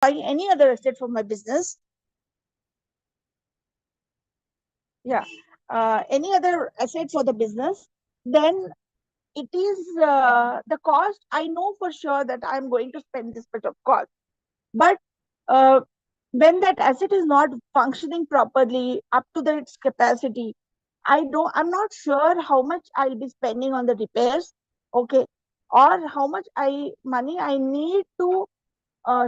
buy any other asset for my business, any other asset for the business, then it is the cost. I know for sure that I'm going to spend this bit of cost, but uh, when that asset is not functioning properly up to its capacity, I'm not sure how much I'll be spending on the repairs, okay, or how much money I need to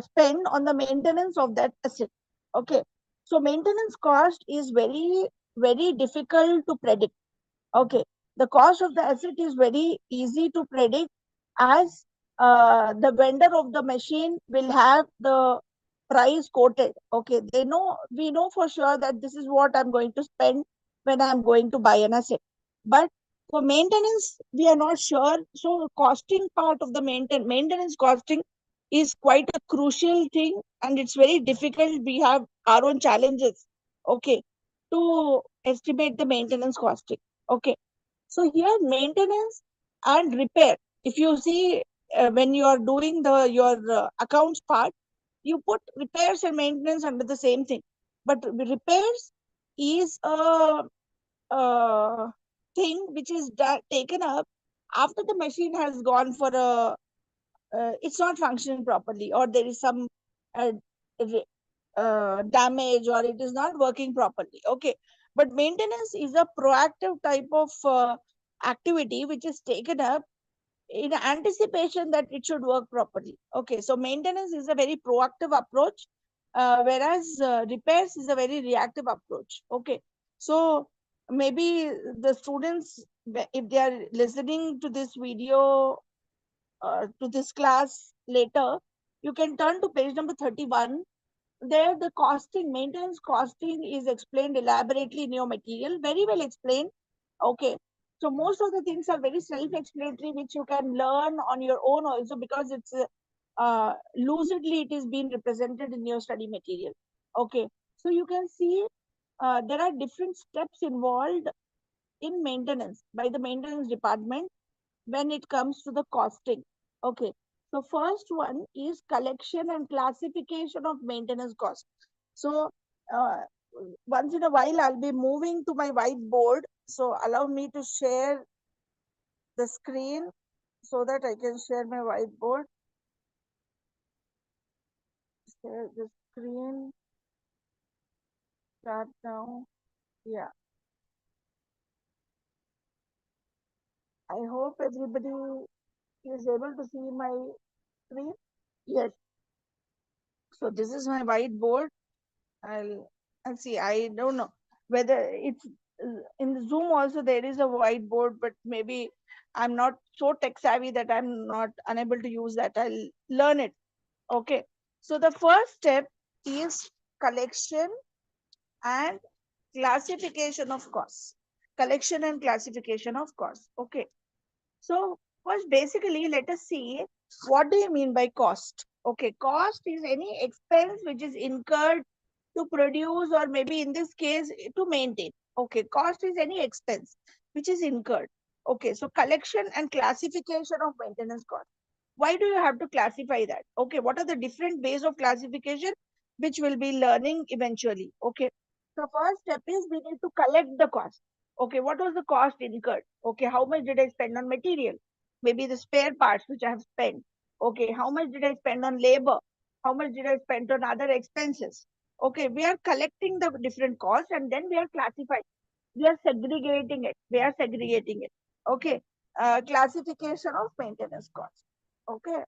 spend on the maintenance of that asset. Okay. So maintenance cost is very, very difficult to predict. Okay. The cost of the asset is very easy to predict, as the vendor of the machine will have the price quoted. Okay. We know for sure that this is what I'm going to spend when I'm going to buy an asset. But for maintenance, we are not sure. So costing part of the maintenance costing is quite a crucial thing, and it's very difficult. We have our own challenges, okay, to estimate the maintenance costing. Okay. So here maintenance and repair. If you see, when you are doing your accounts part, you put repairs and maintenance under the same thing. But repairs is a thing which is taken up after the machine has gone for a it's not functioning properly, or there is some uh, damage, or it is not working properly. Okay. But maintenance is a proactive type of activity which is taken up in anticipation that it should work properly. Okay. So maintenance is a very proactive approach, whereas repairs is a very reactive approach. Okay. So maybe the students, if they are listening to this video, to this class later, you can turn to page number 31. There, the costing, maintenance costing is explained elaborately in your material, very well explained. Okay. So most of the things are very self-explanatory, which you can learn on your own also, because it's lucidly it is being represented in your study material. Okay. So you can see there are different steps involved in maintenance by the maintenance department when it comes to the costing. Okay. So first one is collection and classification of maintenance cost. So uh, once in a while, I'll be moving to my whiteboard. So allow me to share the screen so that I can share my whiteboard. Share the screen. Start now. Yeah. I hope everybody is able to see my screen. Yes. So this is my whiteboard. I'll see. I don't know whether it's in the Zoom also there is a whiteboard, but maybe I'm not so tech savvy that I'm not unable to use that. I'll learn it. Okay. So the first step is collection and classification of costs. Collection and classification of costs. Okay. So first, basically, let us see what do you mean by cost. Okay, cost is any expense which is incurred to produce, or maybe in this case to maintain. Okay, cost is any expense which is incurred. Okay, so collection and classification of maintenance cost. Why do you have to classify that? Okay, what are the different ways of classification which we'll be learning eventually? Okay, so first step is we need to collect the cost. Okay, what was the cost incurred? Okay, how much did I spend on material? Maybe the spare parts which I have spent. Okay, how much did I spend on labor? How much did I spend on other expenses? Okay, we are collecting the different costs, and then we are classifying. We are segregating it. We are segregating it. Okay, classification of maintenance costs. Okay,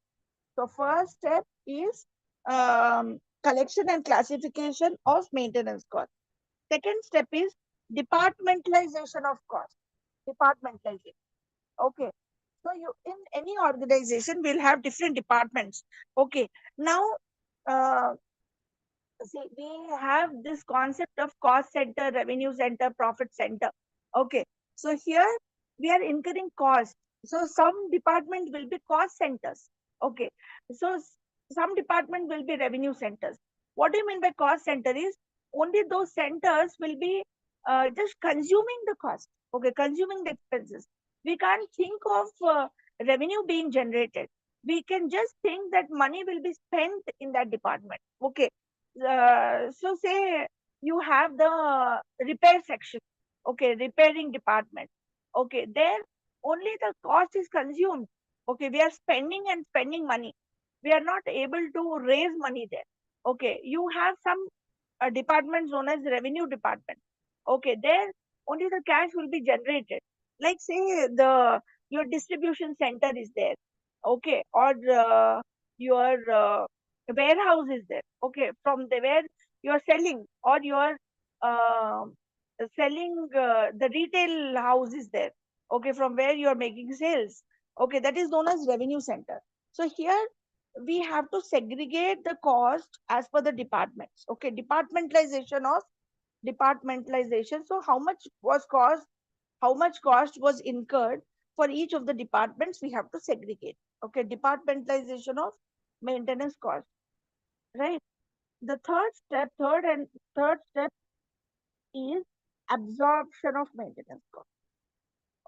so first step is collection and classification of maintenance costs. Second step is departmentalization of cost. Departmentalization. Okay. So you in any organization will have different departments. Okay. Now, uh, see, we have this concept of cost center, revenue center, profit center. Okay. So here we are incurring cost. So some department will be cost centers. Okay. So some department will be revenue centers. What do you mean by cost center is only those centers will be just consuming the cost. Okay. Consuming the expenses. We can't think of revenue being generated. we can just think that money will be spent in that department. Okay. So say you have the repair section. Okay, repairing department. Okay, there only the cost is consumed. Okay, we are spending and spending money. We are not able to raise money there. Okay, you have some departments known as revenue department. Okay, there only the cash will be generated. Like say the your distribution center is there. Okay, or your warehouse is there. Okay, from the where you are selling, or you are uh, selling, the retail house is there. Okay, from where you are making sales. Okay, that is known as revenue center. So here we have to segregate the cost as per the departments. Okay, departmentalization. So how much was cost, how much cost was incurred for each of the departments, we have to segregate. Okay, departmentalization of maintenance cost, right? The third step is absorption of maintenance cost.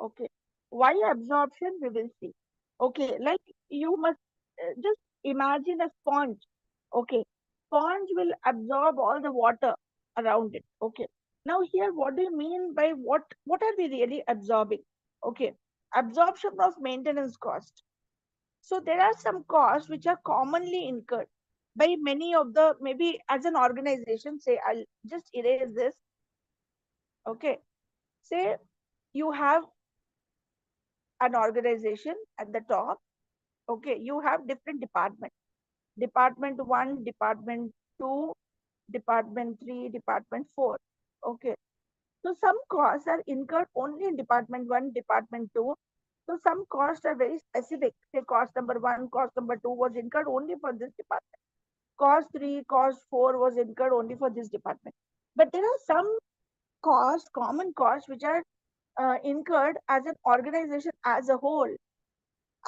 Okay, why absorption, we will see. Okay, like you must just imagine a sponge. Okay, sponge will absorb all the water around it. Okay, now here what do you mean by what are we really absorbing? Okay, absorption of maintenance cost. So there are some costs which are commonly incurred by many of the, maybe as an organization. Say I'll just erase this. Okay, say you have an organization at the top. Okay, you have different departments. Department 1, Department 2, Department 3, Department 4. Okay. So some costs are incurred only in Department 1, Department 2. So some costs are very specific. Say cost number 1, cost number 2 was incurred only for this department. Cost 3, cost 4 was incurred only for this department. But there are some costs, common costs, which are incurred as an organization as a whole.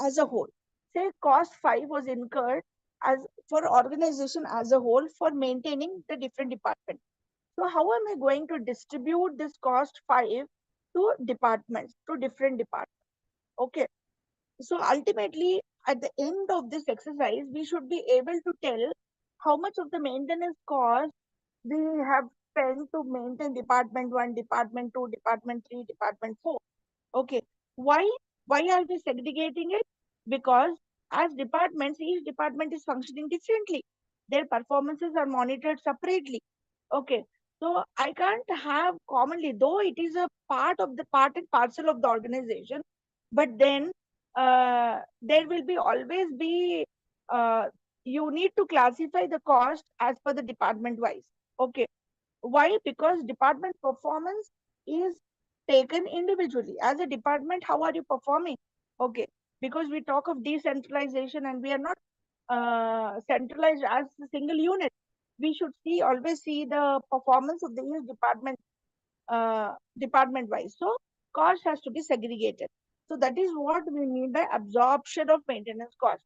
As a whole, say cost 5 was incurred as for organization as a whole for maintaining the different departments. So how am I going to distribute this cost 5 to departments, to different departments? Okay, so ultimately at the end of this exercise we should be able to tell how much of the maintenance cost we have spent to maintain department 1, department 2, department 3, department 4. Okay. Why? Why are we segregating it? Because as departments, each department is functioning differently. Their performances are monitored separately. Okay. So I can't have commonly, though it is a part and parcel of the organization, but then there will be always be, uh, you need to classify the cost as per the department wise. Okay. Why? Because department performance is taken individually. As a department, how are you performing? Okay, because we talk of decentralization and we are not centralized as a single unit. We should always see the performance of the each department, department wise. So cost has to be segregated. So that is what we mean by absorption of maintenance cost.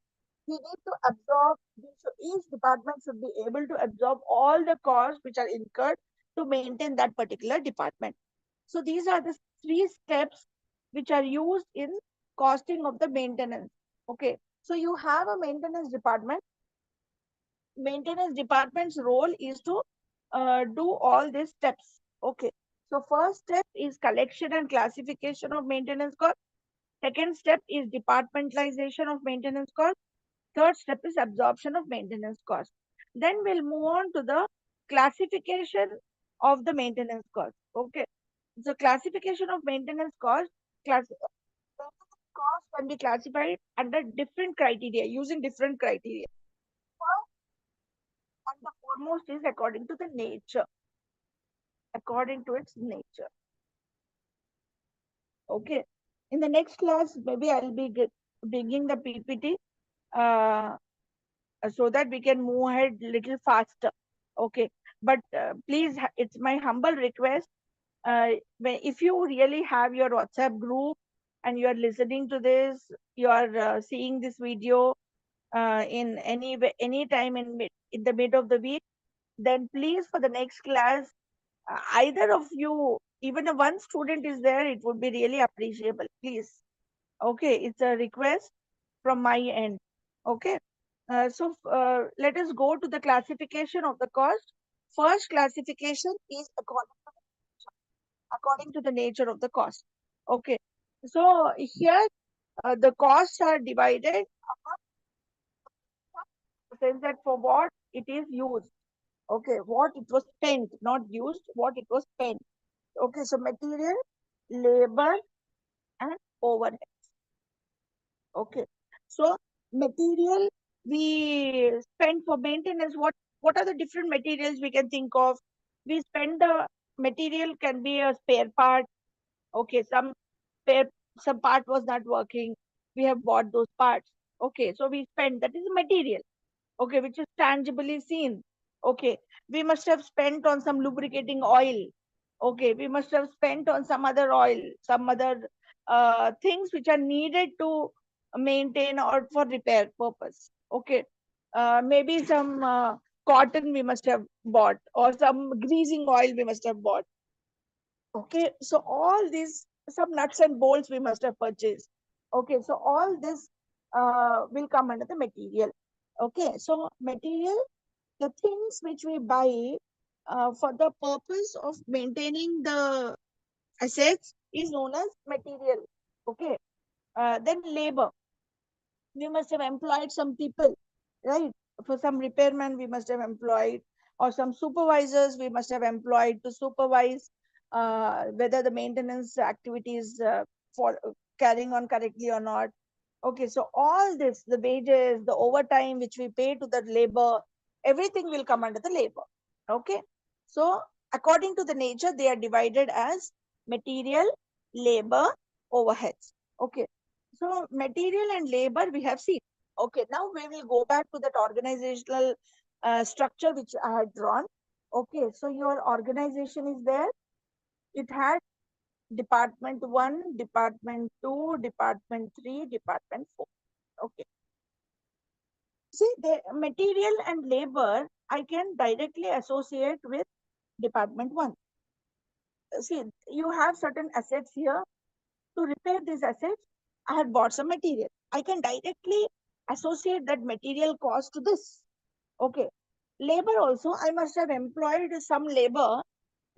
We need to absorb, each department should be able to absorb all the costs which are incurred to maintain that particular department. So these are the three steps which are used in costing of the maintenance. Okay. So you have a maintenance department. Maintenance department's role is to do all these steps. Okay. So first step is collection and classification of maintenance cost. Second step is departmentalization of maintenance cost. Third step is absorption of maintenance cost. Then we'll move on to the classification of the maintenance cost. Okay. So classification of maintenance cost, maintenance cost can be classified under different criteria, using different criteria. First and the foremost is according to the nature, according to its nature. Okay. In the next class, maybe I'll be bringing the PPT uh, so that we can move ahead little faster. Okay. But please, it's my humble request. If you really have your WhatsApp group and you are listening to this, you are seeing this video in any time in the mid of the week, then please for the next class, either of you, even if one student is there, it would be really appreciable. Please. Okay, it's a request from my end. Okay. Let us go to the classification of the cost. First classification is according to the nature of the cost. Okay. So here the costs are divided in the sense that for what it is used. Okay, what it was spent, not used, what it was spent. Okay, so material, labor, and overhead. Okay, so material we spend for maintenance. What are the different materials we can think of? We spend the material can be a spare part. Okay, spare some part was not working. We have bought those parts. Okay, so we spend that is material. Okay, which is tangibly seen. Okay, we must have spent on some lubricating oil. Okay, we must have spent on some other oil, some other things which are needed to maintain or for repair purpose. Okay, maybe some cotton we must have bought, or some greasing oil we must have bought. Okay, so all these, some nuts and bolts we must have purchased. Okay, so all this will come under the material. Okay, so material, the things which we buy for the purpose of maintaining the assets is known as material. Okay, then labor, we must have employed some people, right? For some repairman, we must have employed, or some supervisors we must have employed to supervise whether the maintenance activities for carrying on correctly or not. Okay, so all this, the wages, the overtime which we pay to the labor, everything will come under the labor. Okay, so according to the nature, they are divided as material, labor, overheads. Okay, so material and labor we have seen. Okay, now we will go back to that organizational structure which I had drawn. Okay, so your organization is there. It had department 1, department 2, department 3, department 4. Okay. See, the material and labor I can directly associate with department 1. See, you have certain assets here. To repair these assets, I had bought some material. I can directly associate that material cost to this. Okay. Labor also, I must have employed some labor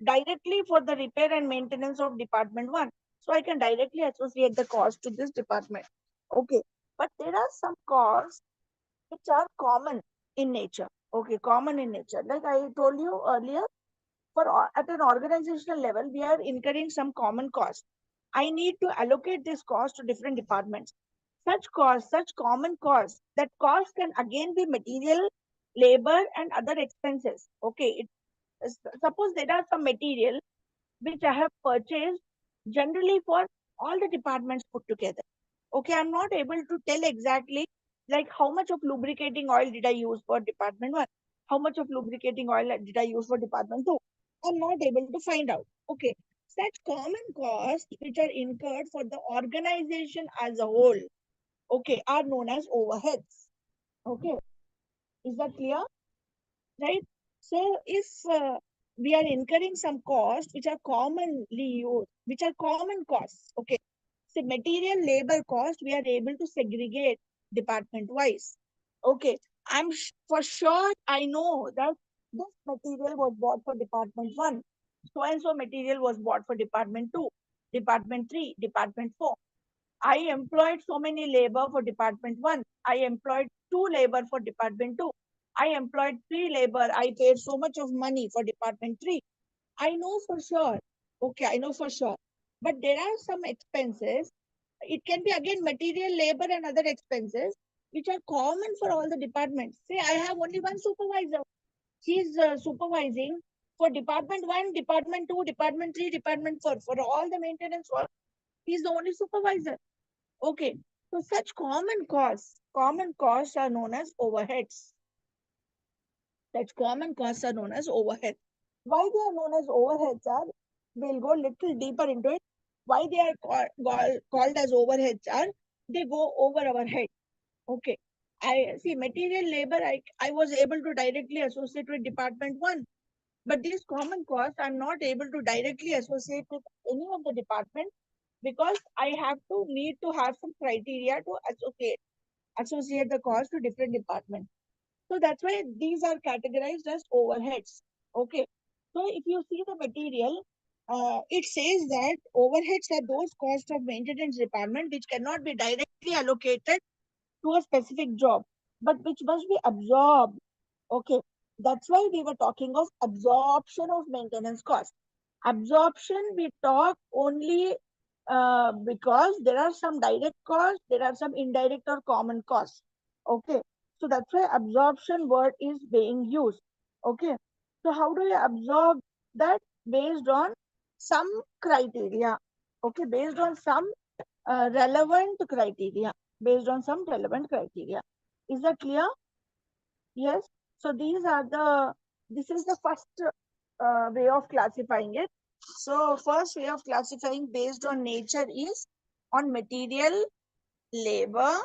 directly for the repair and maintenance of department 1. So I can directly associate the cost to this department. Okay. But there are some costs which are common in nature. Okay, common in nature. Like I told you earlier, at an organizational level, we are incurring some common costs. I need to allocate this cost to different departments. Such costs, such common costs, that cost can again be material, labor, and other expenses. Okay, suppose there are some material which I have purchased generally for all the departments put together. Okay, I'm not able to tell exactly like how much of lubricating oil did I use for department 1, how much of lubricating oil did I use for department 2. I'm not able to find out. Okay, such common costs which are incurred for the organization as a whole, okay, are known as overheads. Okay, is that clear? Right? So if we are incurring some costs which are commonly used, which are common costs, okay. So material labor cost, we are able to segregate department wise. Okay, for sure I know that this material was bought for department 1. So and so material was bought for department 2, department 3, department 4. I employed so many labor for department 1. I employed 2 labor for department 2. I employed 3 labor. I paid so much of money for department 3. I know for sure. Okay, I know for sure. But there are some expenses. It can be again material, labor, and other expenses which are common for all the departments. Say I have only one supervisor. He is supervising for department 1, department 2, department 3, department 4. For all the maintenance work, he is the only supervisor. Okay, so such common costs are known as overheads. Such common costs are known as overheads. Why they are known as overheads are, we'll go little deeper into it. Why they are called as overheads are, they go over our head. Okay, I see material labor, I was able to directly associate with department 1. But these common costs, I'm not able to directly associate with any of the departments because I have to need to have some criteria to associate. associate the cost to different departments. So that's why these are categorized as overheads. Okay. So if you see the material, it says that overheads are those costs of maintenance department which cannot be directly allocated to a specific job, but which must be absorbed. Okay. That's why we were talking of absorption of maintenance cost. Absorption we talk only because there are some direct costs, there are some indirect or common costs. Okay. So that's why absorption word is being used. Okay. So how do you absorb that? Based on some criteria. Okay. Based on some relevant criteria. Based on some relevant criteria. Is that clear? Yes. So this is the first way of classifying it. So first way of classifying based on nature is on material, labor,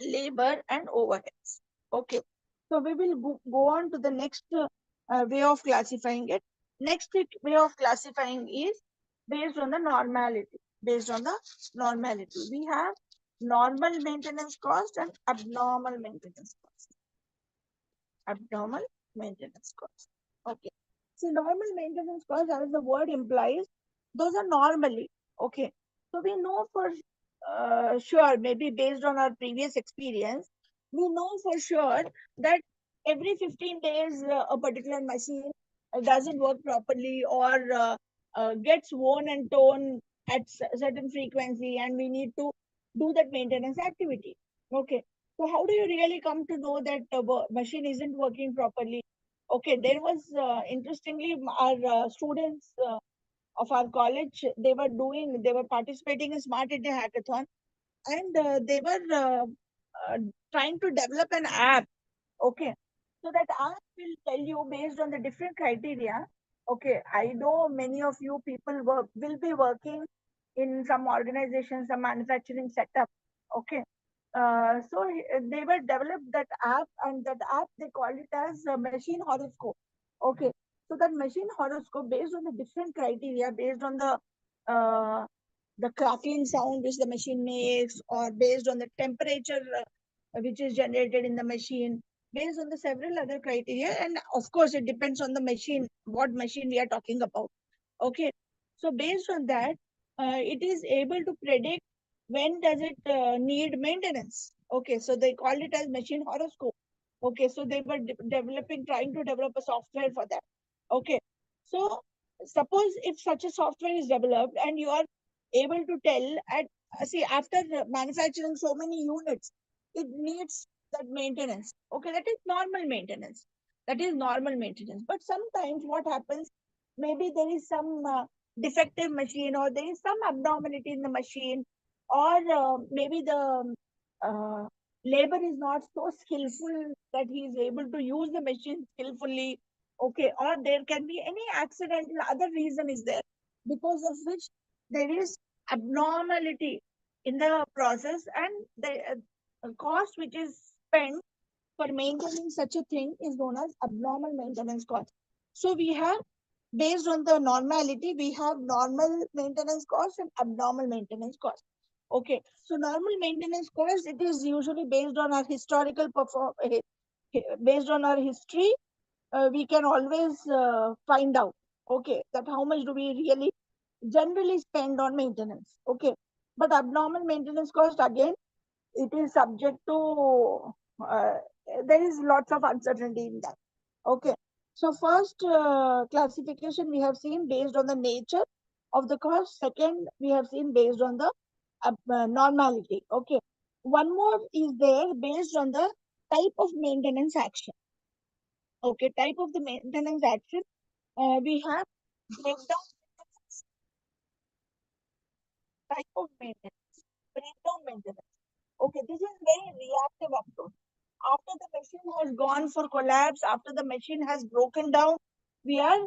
labor and overheads. Okay. So we will go on to the next way of classifying it. Next way of classifying is based on the normality. Based on the normality. We have normal maintenance cost and abnormal maintenance cost. Abnormal maintenance cost. Okay. So normal maintenance cost, as the word implies, those are normally. Okay. So we know for sure, maybe based on our previous experience, we know for sure that every 15 days a particular machine doesn't work properly or gets worn and torn at certain frequency, and we need to do that maintenance activity. Okay. So how do you really come to know that the machine isn't working properly? Okay, there was interestingly our students of our college, they were participating in Smart India Hackathon, and they were uh, trying to develop an app. Okay. So that app will tell you based on the different criteria. Okay. I know many of you people will be working in some organization, some manufacturing setup. Okay. So they will develop that app, and that app they call it as a machine horoscope. Okay. So that machine horoscope based on the different criteria, based on uh, the crackling sound which the machine makes, or based on the temperature which is generated in the machine, based on the several other criteria. And of course it depends on the machine, what machine we are talking about. Okay. So based on that, it is able to predict when does it need maintenance. Okay. So they call it as machine horoscope. Okay. So they were developing, trying to develop a software for that. Okay. So suppose if such a software is developed and you are able to tell at, see, after manufacturing so many units, it needs that maintenance. Okay, that is normal maintenance. That is normal maintenance. But sometimes what happens, maybe there is some defective machine, or there is some abnormality in the machine, or maybe the uh, labor is not so skillful that he is able to use the machine skillfully. Okay, or there can be any accidental other reason is there, because of which there is abnormality in the process, and the cost which is spent for maintaining such a thing is known as abnormal maintenance cost. So we have, based on the normality, we have normal maintenance cost and abnormal maintenance cost. Okay, so normal maintenance cost, it is usually based on our historical based on our history. We can always find out, okay, that how much do we really generally spend on maintenance. Okay, but abnormal maintenance cost, again, it is subject to uh, there is lots of uncertainty in that. Okay. So first classification we have seen based on the nature of the cost. Second, we have seen based on the normality. Okay. One more is there based on the type of maintenance action. Okay. Type of the maintenance action. We have breakdown type of maintenance. Breakdown maintenance. Okay. This is very reactive approach. After the machine has gone for collapse, after the machine has broken down, we are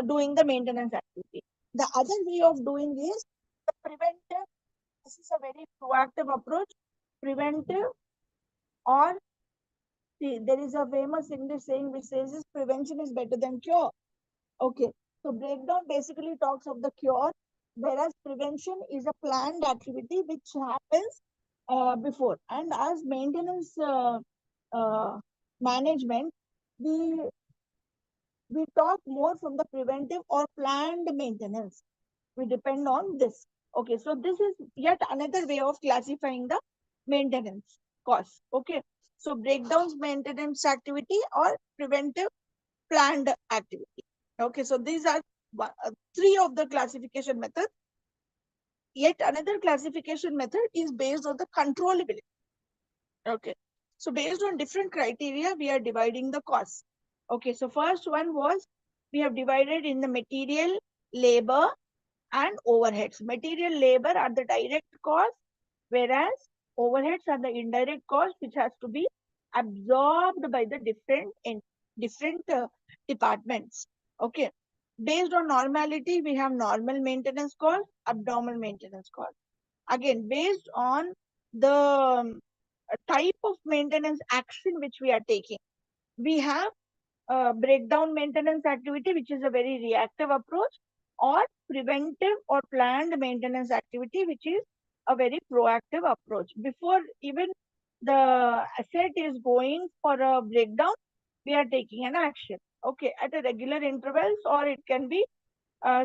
doing the maintenance activity. The other way of doing is the preventive. This is a very proactive approach. Preventive, or see, there is a famous English saying which says is prevention is better than cure. Okay. So breakdown basically talks of the cure. whereas prevention is a planned activity which happens before. And as maintenance uh, management, we we talk more from the preventive or planned maintenance. We depend on this. Okay, so this is yet another way of classifying the maintenance cost. Okay, so breakdowns maintenance activity or preventive planned activity. Okay, so these are three of the classification methods. Yet another classification method is based on the controllability. Okay, so based on different criteria, we are dividing the costs. Okay, so first one was we have divided in the material, labor, and overheads. Material labor are the direct cost, whereas overheads are the indirect cost, which has to be absorbed by the different departments. Okay, based on normality, we have normal maintenance cost, abnormal maintenance cost. Again, based on the type of maintenance action which we are taking, we have breakdown maintenance activity, which is a very reactive approach, or preventive or planned maintenance activity, which is a very proactive approach. Before even the asset is going for a breakdown, we are taking an action. Okay, at a regular intervals, or it can be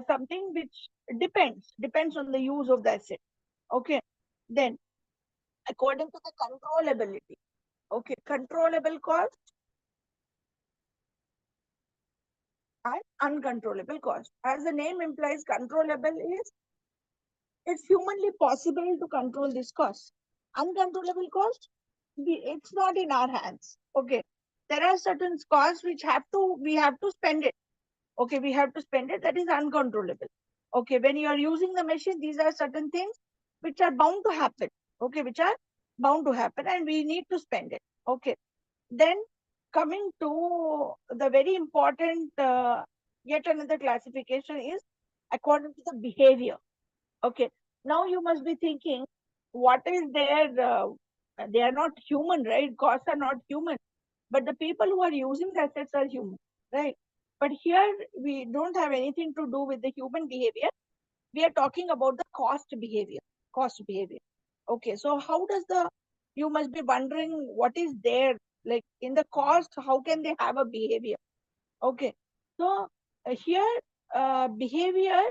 something which depends on the use of the asset. Okay, then according to the controllability. Okay, controllable cost and uncontrollable cost. As the name implies, controllable is it's humanly possible to control this cost. Uncontrollable cost, it's not in our hands. Okay, there are certain costs which we have to spend it. Okay, we have to spend it. That is uncontrollable. Okay, when you are using the machine, these are certain things which are bound to happen. Okay, which are bound to happen, and we need to spend it. Okay, then coming to the very important yet another classification is according to the behavior. Okay, now you must be thinking, what is their? They are not human, right? Costs are not human, but the people who are using the assets are human, right? But here we don't have anything to do with the human behavior. We are talking about the cost behavior. Cost behavior. Okay, so how does the? You must be wondering what is there, like in the cost. How can they have a behavior? Okay, so here behavior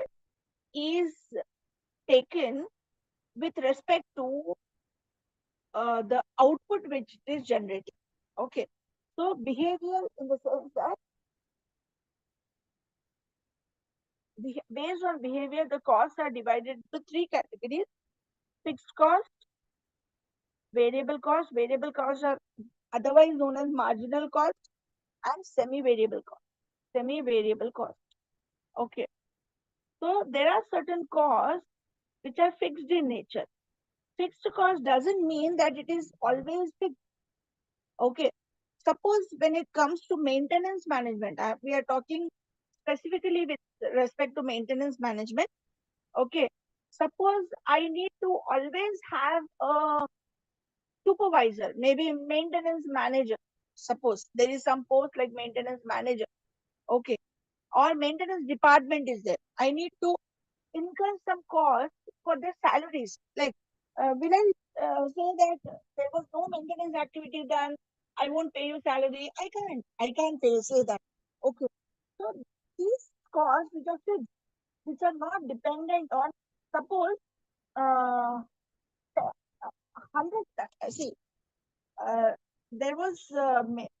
is taken with respect to the output which it is generating. Okay, so behavior in the sense that based on behavior, the costs are divided into three categories: fixed cost, variable cost. Variable costs are otherwise known as marginal cost, and semi-variable cost. Semi-variable cost. Okay, so there are certain costs which are fixed in nature. Fixed cost doesn't mean that it is always fixed. Okay, suppose when it comes to maintenance management, we are talking specifically with respect to maintenance management. Okay, suppose I need to always have a supervisor, maybe maintenance manager. Suppose there is some post like maintenance manager. Okay, or maintenance department is there. I need to incur some cost for their salaries. Like, will I say that there was no maintenance activity done? I won't pay you salary. I can't. I can't say that. Okay. So these costs which are fixed, which are not dependent on, suppose, 100. See, uh, there was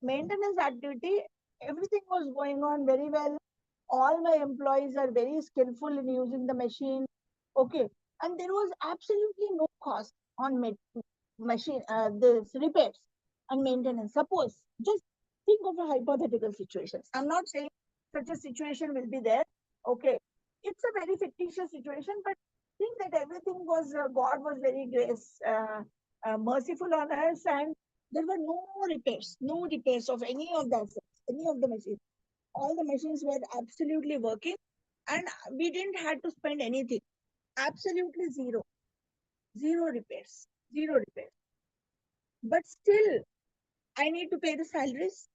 maintenance activity. Everything was going on very well. All my employees are very skillful in using the machine. Okay, and there was absolutely no cost on machine, this repairs and maintenance. Suppose, just think of a hypothetical situation. I'm not saying such a situation will be there. Okay, it's a very fictitious situation, but think that everything was God was very merciful on us, and there were no repairs of any of the assets, any of the machines. All the machines were absolutely working, and we didn't have to spend anything. Absolutely zero, zero repairs. But still, I need to pay the salaries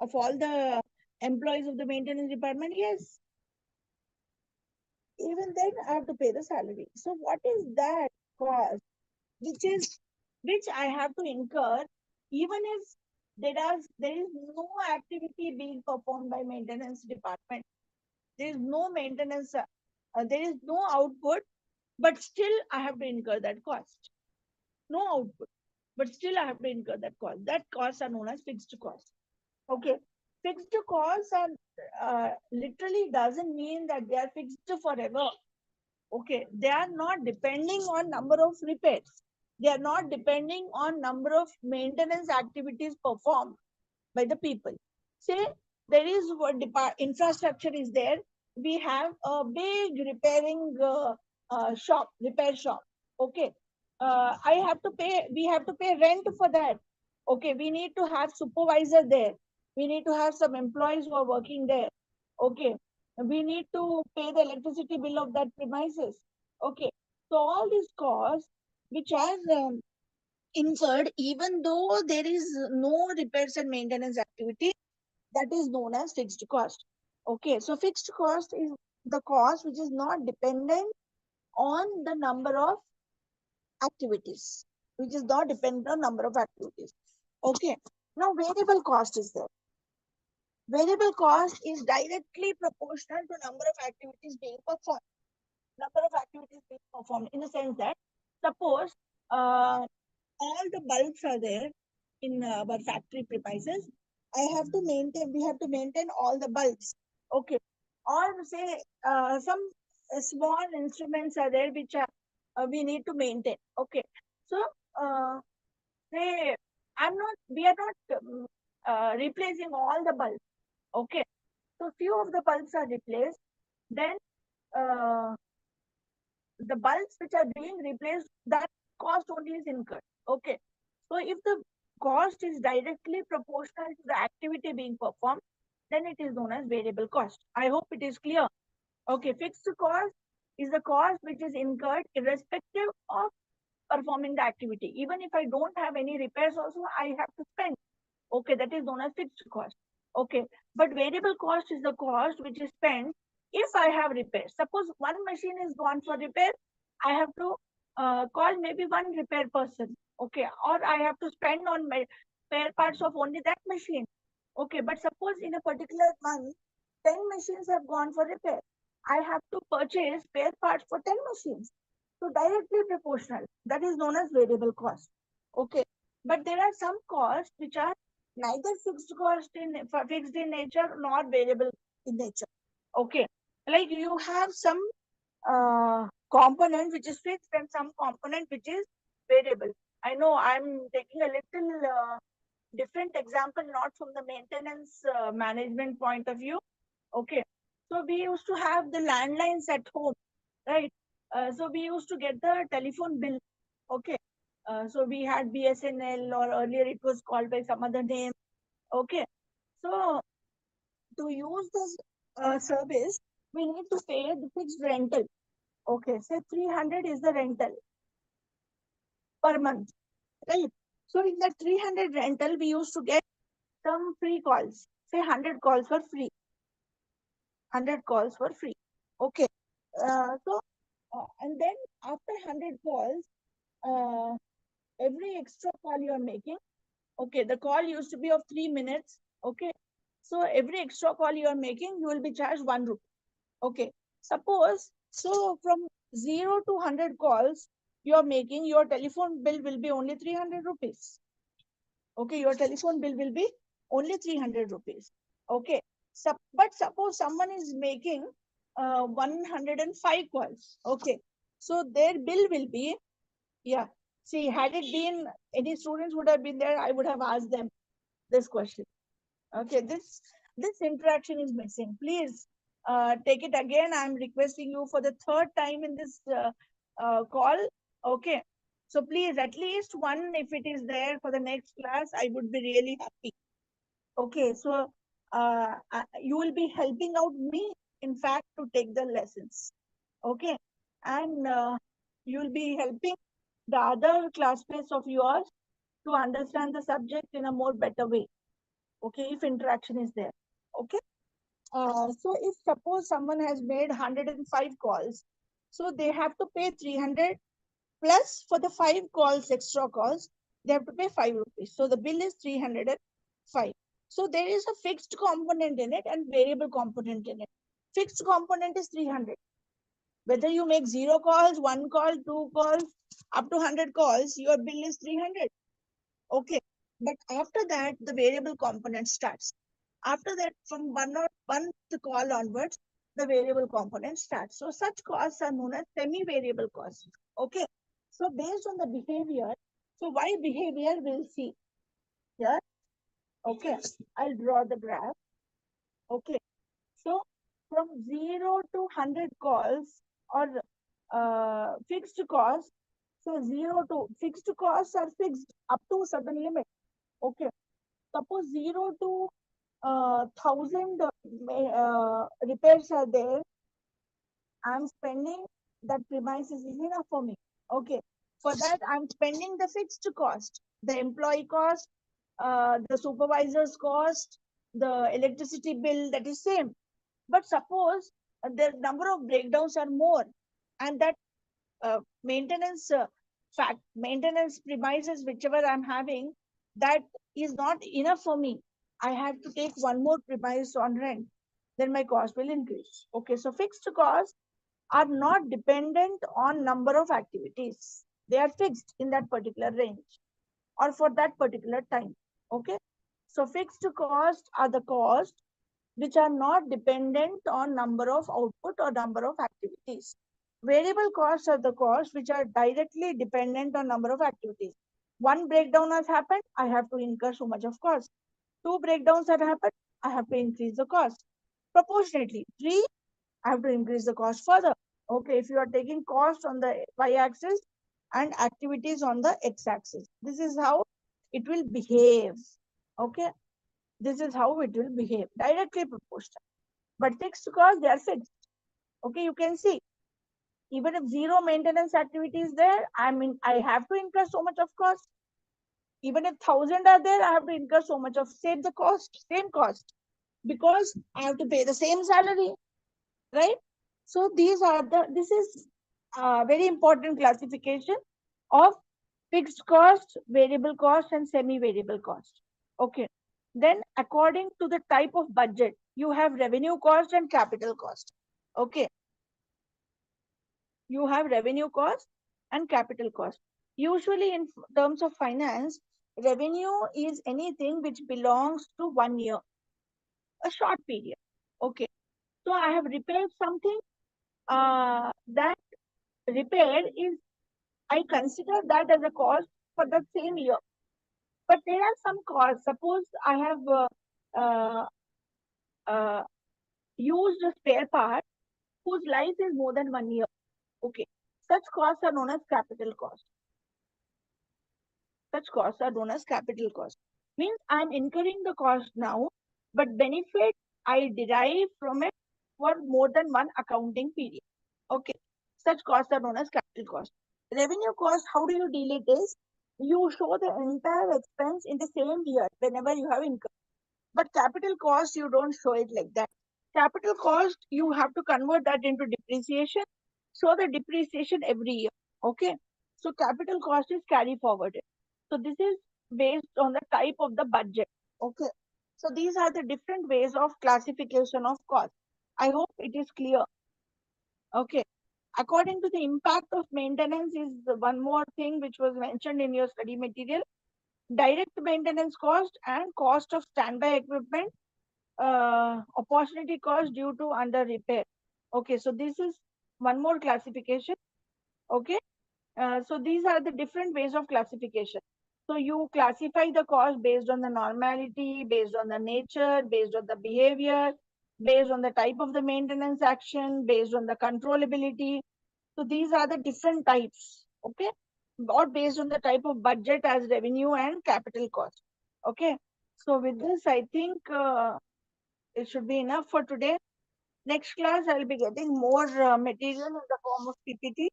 of all the employees of the maintenance department. Yes, even then I have to pay the salary. So what is that cost which I have to incur even if there is no activity being performed by maintenance department. There is no maintenance, there is no output, but still I have to incur that cost. No output, but still I have to incur that cost. That costs are known as fixed costs. Okay, fixed costs are literally doesn't mean that they are fixed forever. Okay, they are not depending on number of repairs. They are not depending on number of maintenance activities performed by the people. Say there is what infrastructure is there. We have a big repairing repair shop. Okay, I have to pay. We have to pay rent for that. Okay, we need to have supervisor there. We need to have some employees who are working there. Okay, we need to pay the electricity bill of that premises. Okay, so all these costs which are incurred even though there is no repairs and maintenance activity, that is known as fixed cost. Okay, so fixed cost is the cost which is not dependent on the number of activities, which is not dependent on number of activities. Okay, now variable cost is there. Variable cost is directly proportional to number of activities being performed. Number of activities being performed in the sense that suppose all the bulbs are there in our factory premises. We have to maintain all the bulbs. Okay. Or say some small instruments are there which are we need to maintain. Okay. So say we are not replacing all the bulbs. Okay. So few of the bulbs are replaced. Then uh, the bulbs which are being replaced, that cost only is incurred. Okay. So if the cost is directly proportional to the activity being performed, then it is known as variable cost. I hope it is clear. Okay, fixed cost is the cost which is incurred irrespective of performing the activity. Even if I don't have any repairs also, I have to spend. Okay, that is known as fixed cost. Okay, but variable cost is the cost which is spent if I have repairs. Suppose one machine is gone for repair, I have to call maybe one repair person. Okay, or I have to spend on my spare parts of only that machine. Okay, but suppose in a particular month, 10 machines have gone for repair. I have to purchase spare parts for 10 machines. So directly proportional. That is known as variable cost. Okay, but there are some costs which are neither fixed in nature nor variable in nature. Okay, like you have some component which is fixed and some component which is variable. I know I'm taking a little different example, not from the maintenance management point of view. Okay, so we used to have the landlines at home, right? So we used to get the telephone bill. Okay, so we had BSNL, or earlier it was called by some other name. Okay, so to use this service, we need to pay the fixed rental. Okay, say 300 is the rental per month, right? So in that 300 rental, we used to get some free calls. Say 100 calls for free. 100 calls for free. Okay. And then after 100 calls, uh, every extra call you are making, okay, the call used to be of 3 minutes. Okay. So every extra call you are making, you will be charged 1 rupee. Okay. Suppose, so from 0 to 100 calls you are making, your telephone bill will be only 300 rupees. Okay. Your telephone bill will be only 300 rupees. Okay. But suppose someone is making 105 calls. Okay. So their bill will be, yeah. See, had it been any students would have been there, I would have asked them this question. Okay, this interaction is missing. Please take it again. I'm requesting you for the third time in this call. Okay, so please at least one, if it is there for the next class, I would be really happy. Okay, so you will be helping out me, in fact, to take the lessons. Okay, and you will be helping the other classmates of yours to understand the subject in a more better way. Okay, if interaction is there. Okay. So if suppose someone has made 105 calls, so they have to pay 300 plus for the 5 calls, extra calls, they have to pay 5 rupees. So the bill is 305. So there is a fixed component in it and variable component in it. Fixed component is 300. Whether you make 0 calls, 1 call, 2 calls, up to 100 calls, your bill is 300. Okay. But after that, the variable component starts. After that, from one call onwards, the variable component starts. So such costs are known as semi-variable costs. Okay. So based on the behavior, so why behavior we'll see here. Okay. I'll draw the graph. Okay. So from 0 to 100 calls or fixed costs, so 0 to fixed costs are fixed up to certain limit. Okay. Suppose 0 to 1,000 repairs are there. I'm spending that premises is enough for me. Okay. For that, I'm spending the fixed cost, the employee cost, the supervisor's cost, the electricity bill, that is same. But suppose the number of breakdowns are more, and that maintenance maintenance premises whichever I'm having, that is not enough for me. I have to take one more premise on rent, then my cost will increase. Okay, so fixed costs are not dependent on number of activities. They are fixed in that particular range or for that particular time. Okay, so fixed costs are the costs which are not dependent on number of output or number of activities. Variable costs are the costs which are directly dependent on number of activities. One breakdown has happened, I have to incur so much of cost. Two breakdowns have happened, I have to increase the cost. Proportionately, three, I have to increase the cost further. Okay, if you are taking cost on the y-axis and activities on the x-axis, this is how it will behave. Okay, this is how it will behave, directly proportional. But fixed costs, they are fixed. Okay, you can see, even if zero maintenance activity is there, I have to incur so much of cost. Even if 1,000 are there, I have to incur so much of same cost, because I have to pay the same salary, right? So this is a very important classification of fixed cost, variable cost, and semi-variable cost. Okay. Then according to the type of budget, you have revenue cost and capital cost. Okay. You have revenue cost and capital cost. Usually in terms of finance, revenue is anything which belongs to 1 year, a short period. Okay. So I have repaired something. That repair is, I consider that as a cost for the same year. But there are some costs. Suppose I have uh, uh, used a spare part whose life is more than 1 year. Okay. Such costs are known as capital cost. Such costs are known as capital cost. Means I'm incurring the cost now, but benefit I derive from it for more than one accounting period. Okay. Such costs are known as capital cost. Revenue cost, how do you deal it is, you show the entire expense in the same year whenever you have income. But capital cost, you don't show it like that. Capital cost, you have to convert that into depreciation. Show the depreciation every year. Okay. So capital cost is carry forwarded. So this is based on the type of the budget. Okay. So these are the different ways of classification of cost. I hope it is clear. Okay. According to the impact of maintenance is one more thing which was mentioned in your study material. Direct maintenance cost and cost of standby equipment, opportunity cost due to under repair. Okay, so this is one more classification. Okay, so these are the different ways of classification. So you classify the cost based on the normality, based on the nature, based on the behavior, based on the type of the maintenance action, based on the controllability. So these are the different types. Okay, or based on the type of budget as revenue and capital cost. Okay, so with this, I think it should be enough for today. Next class, I'll be getting more material in the form of PPT.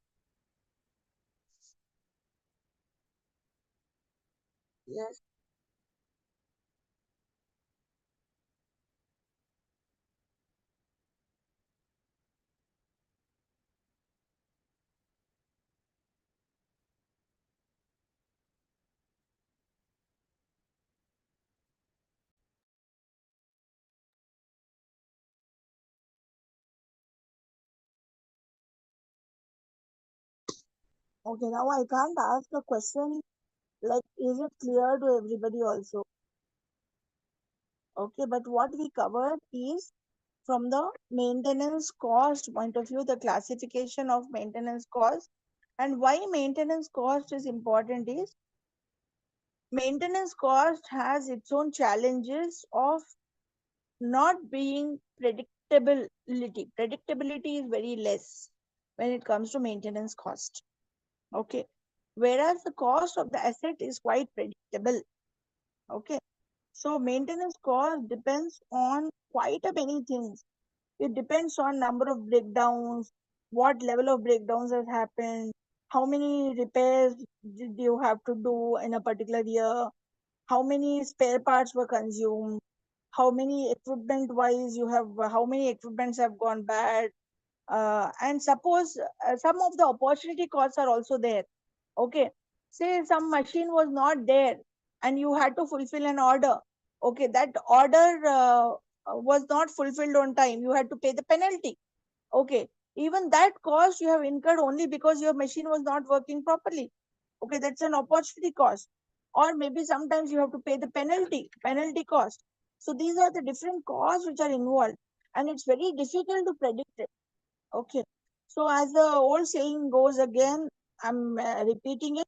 Yes. Okay, now I can't ask a question like, is it clear to everybody also? Okay, but what we covered is from the maintenance cost point of view, the classification of maintenance cost, and why maintenance cost is important is maintenance cost has its own challenges of not being predictability. Predictability is very less when it comes to maintenance cost. Okay. Whereas the cost of the asset is quite predictable. Okay. So maintenance cost depends on quite a many things. It depends on number of breakdowns, what level of breakdowns has happened, how many repairs did you have to do in a particular year, how many spare parts were consumed, how many equipment wise you have, how many equipments have gone bad, and suppose some of the opportunity costs are also there. Okay, say some machine was not there and you had to fulfill an order. Okay, that order was not fulfilled on time, you had to pay the penalty. Okay, even that cost you have incurred only because your machine was not working properly. Okay, that's an opportunity cost. Or maybe sometimes you have to pay the penalty cost. So these are the different costs which are involved, and it's very difficult to predict it. Okay, so as the old saying goes again, I'm repeating it.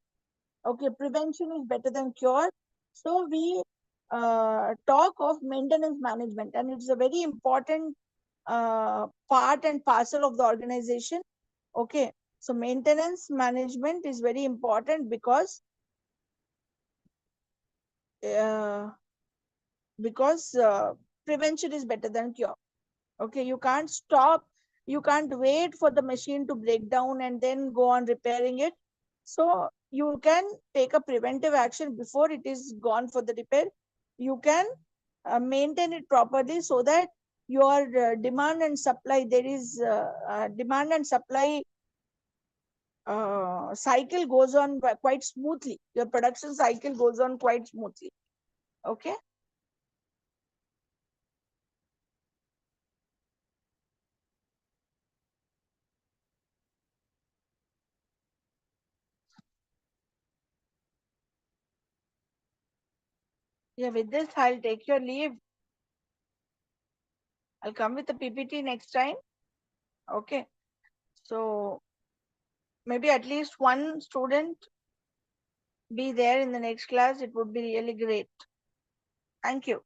Okay, prevention is better than cure. So we talk of maintenance management, and it's a very important part and parcel of the organization. Okay, so maintenance management is very important uh, because prevention is better than cure. Okay, you can't stop, you can't wait for the machine to break down and then go on repairing it. So you can take a preventive action before it is gone for the repair. You can maintain it properly so that your demand and supply, there is demand and supply cycle goes on quite smoothly. Your production cycle goes on quite smoothly. Okay. Yeah, with this, I'll take your leave. I'll come with the PPT next time. Okay. So maybe at least one student be there in the next class. It would be really great. Thank you.